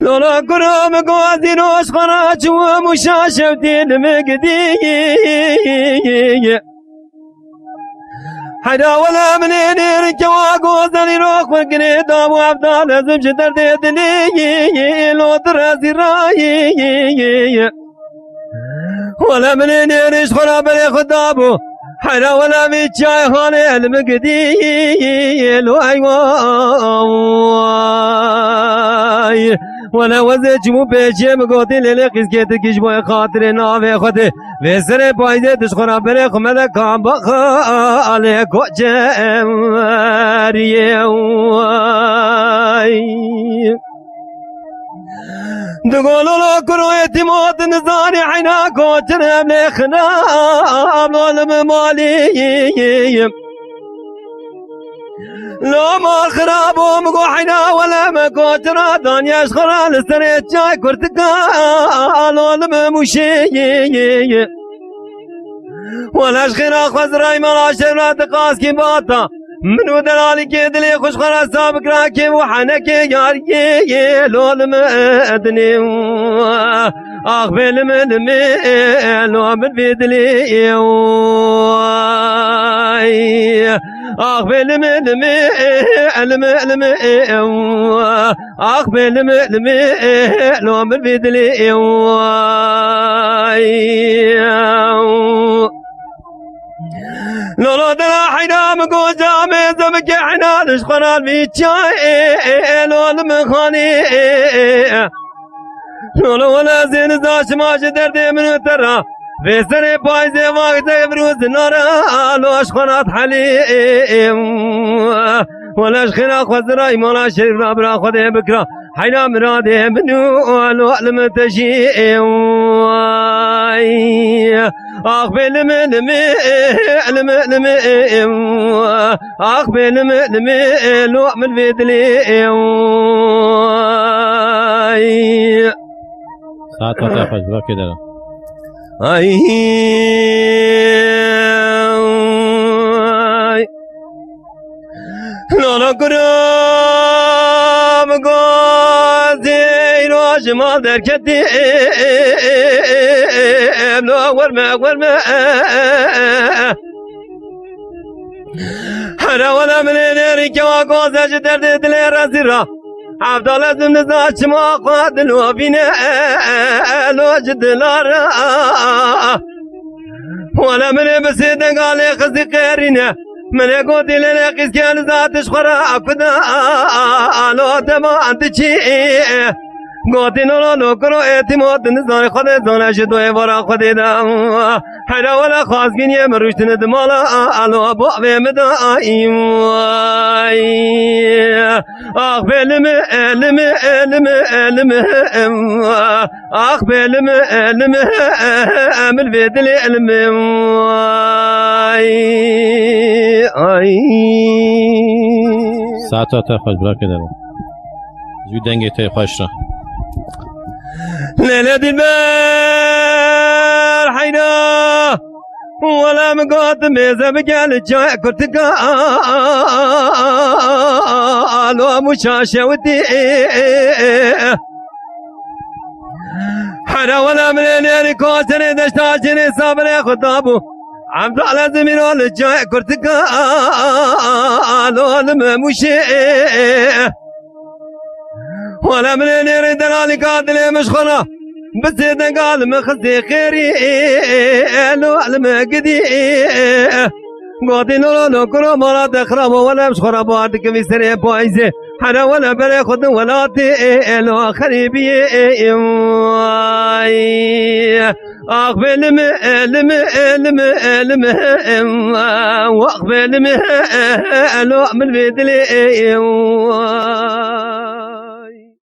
لولا كرام قوادي نوش خراج ومشاشة ودين مقدي حدا ولا منين رجوا قوزني روح والقريد ابو عبدال لازم جدر ديدني لو دراسي راي ولا منين ريش خراب لي خدابو حدا ولا ميتشاي خاني المقدي لو ايواي ولا وزج مو بيجي مقوتي للي قيس كيش بوي خاطر نافي خدي ويسري بايدي تشخرا بري خمدا كام بخا عليك وجماري تقولوا له كرويتي موت نزاني حيناك وتنام لي خنام لولم مالي لو ما خراب ومقو حينا ولا مقو ترادان يشخرا لسريت جاي كرتقا لولم مشي ولا شخيرا خزراي ملا شرا تقاس كي باتا منو دلالي كيدلي خوش خرا سابق راكي وحنكي ياري لولم ادني اخ بالملمي لو بالبدلي اخ بالملمي الملمي اخ بالملمي لو بالبدلي لولو دلا حينا مقو جامي زمك حنا نشخنا الميتشاي لول مخاني لولو ولا زين زاش ماش دردي من ترى في سري بايزي واقتي بروز نارا لو اشخنات حليم ولا اشخنا خزراي مولا شريف رابرا خذي بكرا حينا مرادي منو لو المتشي اخ بالملمي الملمي اخ بالملمي لو من بدلي ساعتها تاخذ بقى كده اي لا كرام قاضي روج ما دركتي لا ورما حنا ولا من نيرك وقوز جدر دلي راسيرا عبد الله زم نزاش ما قاد لو بينا لو جدلارا ولا من بسيد قال خزي خيرنا من يقول لنا قيس كان ذات شخرا أكدا لو تما أنتشي قلت نو كرو اعتماد نزار خد زنا شدوي ورا خد دا حدا ولا خاص كني مروشت ندمالا الو ابو مدا اخ بلم اخ بلم امل بدل علم ساعتها تاخذ بلا كده زي دنگه تي خوش را ليلة البال حينا ولا مقاط ميزة بقال جاي كرتقال ومشاشة ودي حنا ولا من اللي كوسني دشتاجني صابري خطابو عبد الله زمين ولا جاي كرتقال والممشي ولا من نريد لالي قادلي مشخرة بس إذا قال مخزي خيري لو المقدي قادي لو كرو مرا تخرب ولا مشخرة بعدك بسري بايزة حنا ولا بلا خد ولا تي لو خريبي أقبل وأقبل لو من بدلي